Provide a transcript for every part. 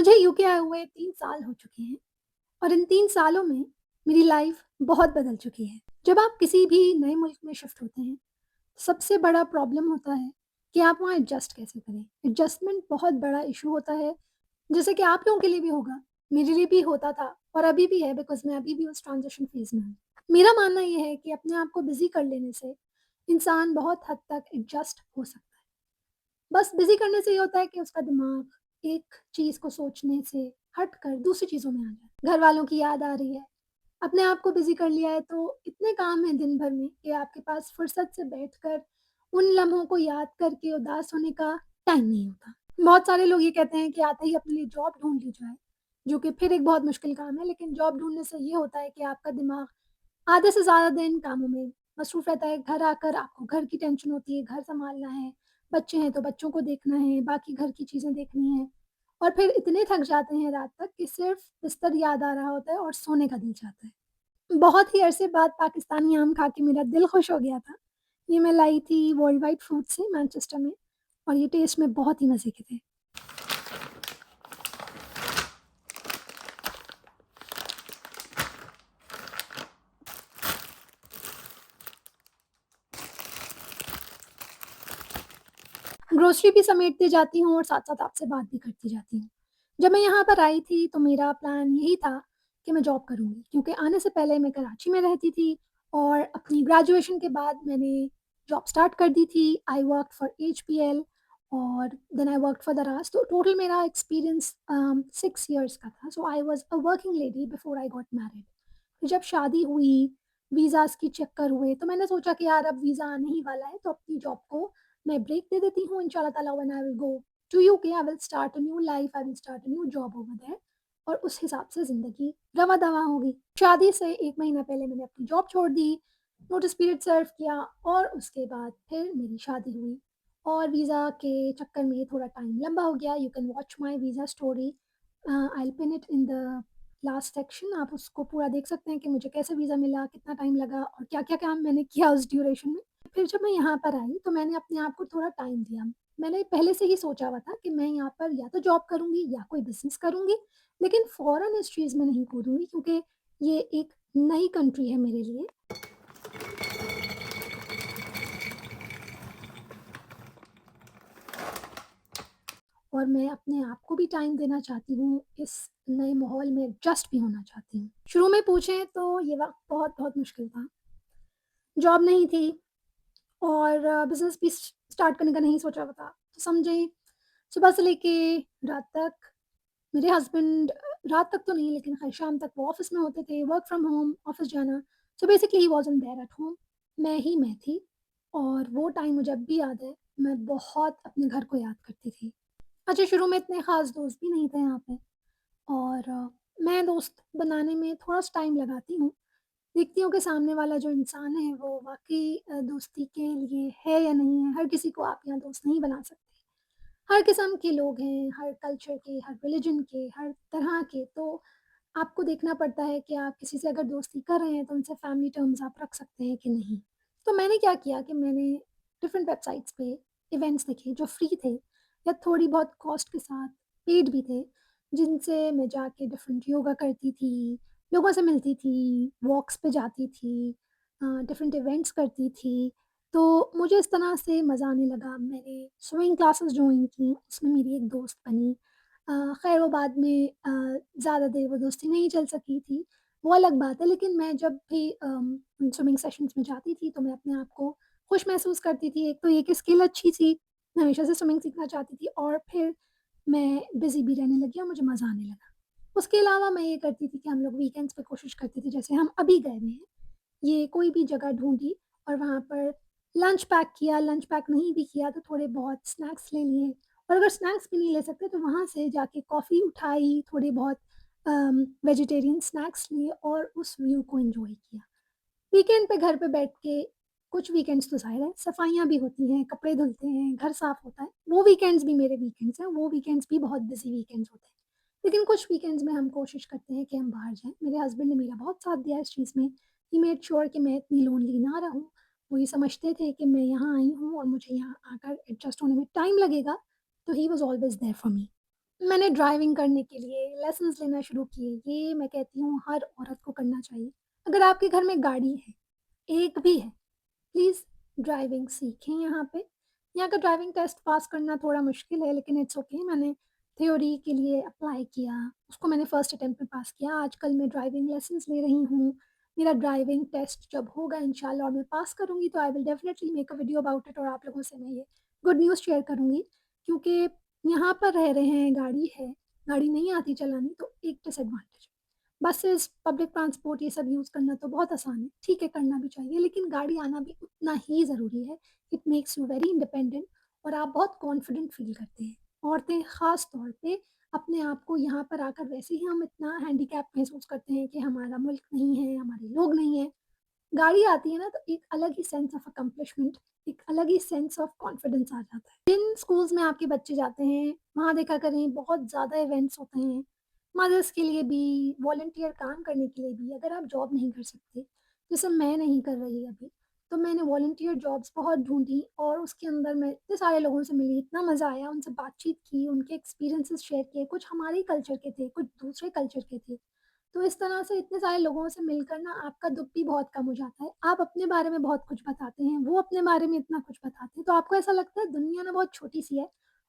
मुझे यूके आए हुए 3 साल हो चुके हैं और इन 3 सालों में मेरी लाइफ़ बहुत बदल चुकी है। जब आप किसी भी नए मुल्क में शिफ्ट होते हैं, सबसे बड़ा प्रॉब्लम होता है कि आप वहाँ एडजस्ट कैसे करें। एडजस्टमेंट बहुत बड़ा इश्यू होता है, जैसे कि आप लोगों के लिए भी होगा, मेरे लिए भी होता था और अभी भी है बिकॉज़ मैं अभी भी उस ट्रांज़िशन फ़ेज़ में हूँ। मेरा मानना ये है कि अपने आप को बिज़ी कर लेने से इंसान बहुत हद तक एडजस्ट हो सकता है। बस बिज़ी करने से ये होता है कि उसका दिमाग एक चीज़ को सोचने से हट कर दूसरी चीज़ों में आ जाता है। घर वालों की याद आ रही है, अपने आप को बिज़ी कर लिया है तो इतने काम हैं दिन भर में कि आपके पास फुर्सत से बैठकर उन लम्हों को याद करके उदास होने का टाइम नहीं होता। बहुत सारे लोग ये कहते हैं कि आते ही अपने लिए जॉब ढूँढ ली जाए, जो कि फिर एक बहुत मुश्किल काम है, लेकिन जॉब ढूँढने से ये होता है कि आपका दिमाग आधे से ज़्यादा दिन कामों में मसरूफ़ रहता है। घर आकर आपको घर की टेंशन होती है, घर सँभालना है, बच्चे हैं तो बच्चों को देखना है, बाकी घर की चीज़ें देखनी हैं और फिर इतने थक जाते हैं रात तक कि सिर्फ़ बिस्तर याद आ रहा होता है और सोने का दिल चाहता है। बहुत ही अरसे बाद पाकिस्तानी आम खा के मेरा दिल खुश हो गया था। ये मैं लाई थी वर्ल्ड वाइड फ्रूट से मैनचेस्टर में और ये टेस्ट में बहुत ही मज़े के थे। ग्रोसरी भी समेटती जाती हूँ और साथ-साथ आपसे बात भी करती जाती हूँ। जब मैं यहाँ पर आई थी तो मेरा प्लान यही था कि मैं जॉब करूँगी क्योंकि आने से पहले मैं कराची में रहती थी और अपनी ग्रेजुएशन के बाद मैंने जॉब स्टार्ट कर दी थी। आई वर्क्ड फॉर एचपीएल और then I worked for Daraz तो टोटल मेरा एक्सपीरियंस 6 इयर्स का था। So I was a working lady before I got married. फिर जब शादी हुई, वीज़ाज़ के चक्कर हुए तो मैंने सोचा कि यार अब वीज़ा आने ही वाला है तो अपनी जॉब को मैं ब्रेक दे देती हूँ इंशाल्लाह ताला when I will go to UK I will start a new life, I will start a new job over there और उस हिसाब से ज़िंदगी रवा-दवा होगी। शादी से 1 महीना पहले मैंने अपनी जॉब छोड़ दी, नोटिस पीरियड सर्व किया और उसके बाद फिर मेरी शादी हुई और वीज़ा के चक्कर में थोड़ा टाइम लंबा हो गया। You can watch my visa story I will pin it in the last section. आप उसको पूरा देख सकते हैं कि मुझे कैसे वीज़ा मिला, कितना टाइम लगा और क्या-क्या काम मैंने किया उस ड्यूरेशन में। फिर जब मैं यहाँ पर आई तो मैंने अपने आप को थोड़ा टाइम दिया। मैंने पहले से ही सोचा हुआ था कि मैं यहाँ पर या तो जॉब करूँगी या कोई बिज़नेस करूँगी, लेकिन फ़ौरन इस चीज़ में नहीं कूदूँगी क्योंकि ये एक नई कंट्री है मेरे लिए और मैं अपने आप को भी टाइम देना चाहती हूँ, इस नए माहौल में एडजस्ट भी होना चाहती हूँ। शुरू में पूछें तो ये वक़्त बहुत-बहुत मुश्किल था। जॉब नहीं थी और बिज़नेस भी स्टार्ट करने का नहीं सोचा हुआ था। तो समझें सुबह से लेके रात तक मेरे हस्बैंड रात तक तो नहीं लेकिन ख़ैर शाम तक वो ऑफ़िस में होते थे, वर्क फ्रॉम होम, ऑफ़िस जाना। So basically he wasn't there at home. मैं थी और वो टाइम मुझे अब भी याद है, मैं बहुत अपने घर को याद करती थी। अच्छा शुरू में इतने ख़ास दोस्त भी नहीं थे यहाँ पे और मैं दोस्त बनाने में थोड़ा-सा टाइम लगाती हूँ। देखती हूँ कि सामने वाला जो इंसान है वो वाक़ई दोस्ती के लिए है या नहीं है। हर किसी को आप यहाँ दोस्त नहीं बना सकते। हर किस्म के लोग हैं, हर कल्चर के, हर रिलिजन के, हर तरह के, तो आपको देखना पड़ता है कि आप किसी से अगर दोस्ती कर रहे हैं, तो उनसे फैमिली टर्म्स आप रख सकते हैं कि नहीं। तो मैंने क्या किया कि मैंने डिफरेंट वेबसाइट्स पे इवेंट्स देखे जो फ्री थे या थोड़ी बहुत कॉस्ट के साथ पेड भी थे, जिनसे मैं जाके डिफरेंट योगा करती थी, लोगों से मिलती थी, वॉक्स पे जाती थी, डिफरेंट इवेंट्स करती थी। तो मुझे इस तरह से मज़ा आने लगा। मैंने स्विमिंग क्लासेस जॉइन की, उसमें मेरी एक दोस्त बनी। ख़ैर वो बाद में ज़्यादा देर वो दोस्ती नहीं चल सकी थी, वो अलग बात है। लेकिन मैं जब भी उन स्विमिंग सेशंस में जाती थी, तो मैं अपने आप को खुश महसूस करती थी। एक तो ये कि स्किल अच्छी थी, मैं हमेशा से स्विमिंग सीखना चाहती थी और फिर मैं बिज़ी भी रहने लगी और मुझे मज़ा आने लगा। उसके अलावा मैं ये करती थी कि हम लोग वीकेंड्स पे कोशिश करते थे, जैसे हम अभी गए हुए हैं, ये कोई भी जगह ढूँढी और वहाँ पर लंच पैक किया, लंच पैक नहीं भी किया तो थोड़े बहुत स्नैक्स ले लिए और अगर स्नैक्स भी नहीं ले सकते तो वहाँ से जाके कॉफ़ी उठाई, थोड़े बहुत वेजिटेरियन स्नैक्स लिए और उस व्यू को एन्जॉय किया। वीकेंड पे घर पे बैठ के कुछ वीकेंड्स तो ज़ाहिर है सफाइयाँ भी होती हैं, कपड़े धुलते हैं, घर साफ होता है, वो वीकेंड्स भी मेरे वीकेंड्स हैं, वो वीकेंड्स भी बहुत बिज़ी वीकेंड्स होते हैं। लेकिन कुछ वीकेंड्स में हम कोशिश करते हैं कि हम बाहर जाएँ। मेरे हस्बैंड ने मेरा बहुत साथ दिया इस चीज़ में। ही मेड श्योर कि मैं इतनी लोनली ना रहूँ। वो ये समझते थे कि मैं यहाँ आई हूँ और मुझे यहाँ आकर एडजस्ट होने में टाइम लगेगा, तो he was always there for me. मैंने ड्राइविंग करने के लिए लेसन्स लेना शुरू किए। ये मैं कहती हूँ हर औरत को करना चाहिए। अगर आपके घर में गाड़ी है, एक भी है, प्लीज़ ड्राइविंग सीखें यहाँ पे। यहाँ का ड्राइविंग टेस्ट पास करना थोड़ा मुश्किल है लेकिन इट्स ओके। मैंने थ्योरी के लिए अप्लाई किया, उसको मैंने फर्स्ट अटेम्प्ट में पास किया। आजकल मैं ड्राइविंग लेसन्स ले रही हूँ। मेरा ड्राइविंग टेस्ट जब होगा इंशाल्लाह और मैं पास करूँगी तो I will definitely make a video about it और आप लोगों से मैं ये गुड न्यूज़ शेयर करूँगी। क्योंकि यहाँ पर रह रहे हैं, गाड़ी है, गाड़ी नहीं आती चलानी तो एक डिसएडवांटेज। बसेस, पब्लिक ट्रांसपोर्ट ये सब यूज़ करना तो बहुत आसान है, ठीक है करना भी चाहिए, लेकिन गाड़ी आना भी उतना ही ज़रूरी है। It makes you very independent और आप बहुत कॉन्फिडेंट फ़ील करते हैं। औरतें ख़ास तौर पे अपने आप को यहाँ पर आकर वैसे ही हम इतना हैंडीकैप महसूस करते हैं कि हमारा मुल्क नहीं है, हमारे लोग नहीं हैं। गाड़ी आती है ना तो एक अलग ही सेंस ऑफ अकम्प्लिशमेंट, एक अलग ही सेंस ऑफ कॉन्फिडेंस आ जाता है। जिन स्कूल्स में आपके बच्चे जाते हैं, वहाँ देखा करें बहुत ज़्यादा इवेंट्स होते हैं। मदर्स के लिए भी, वॉलंटियर काम करने के लिए भी, अगर आप जॉब नहीं कर सकते, जैसे मैं नहीं कर रही अभी, तो मैंने वॉलंटियर जॉब्स बहुत ढूँढी और उसके अंदर मैं इतने सारे लोगों से मिली, इतना मज़ा आया, उनसे बातचीत की, उनके एक्सपीरियंसेस शेयर किए, कुछ हमारे ही कल्चर के थे, कुछ दूसरे कल्चर के थे। तो इस तरह से इतने सारे लोगों से मिलकर ना आपका दुःख भी बहुत कम हो जाता है। आप अपने बारे में बहुत कुछ बताते हैं, वो अपने बारे में इतना कुछ बताते हैं, तो आपको ऐसा लगता है दुनिया ना बहुत छोटी-सी है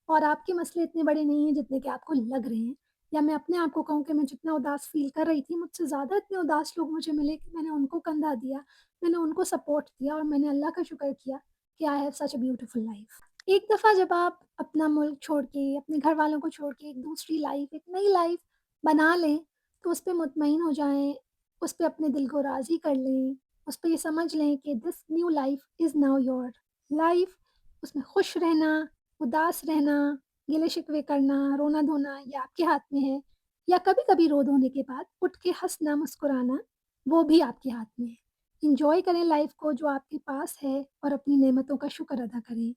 और आपके मसले इतने बड़े नहीं हैं जितने कि आपको लग रहे हैं। या मैं अपने आप को कहूँ कि मैं जितना उदास फ़ील कर रही थी, मुझसे ज़्यादा इतने उदास लोग मुझे मिले कि मैंने उनको कंधा दिया, मैंने उनको सपोर्ट दिया और मैंने अल्लाह का शुक्र किया कि I have such a beautiful life. एक दफ़ा जब आप अपना मुल्क छोड़ के, अपने घरवालों को छोड़ के एक दूसरी लाइफ़, एक नई लाइफ़ बना लें, तो उस पे मुतमईन हो जाएँ, उस पे अपने दिल को राज़ी कर लें, उस पे ये समझ लें कि this new life is now your life. उसमें खुश रहना, उदास रहना, गिले-शिकवे करना, रोना-धोना ये आपके हाथ में है या कभी-कभी रो-धोने के बाद उठ के हँसना, मुस्कुराना, वो भी आपके हाथ में है। एन्जॉय करें लाइफ़ को जो आपके पास है और अपनी नेमतों का शुक्र अदा करें।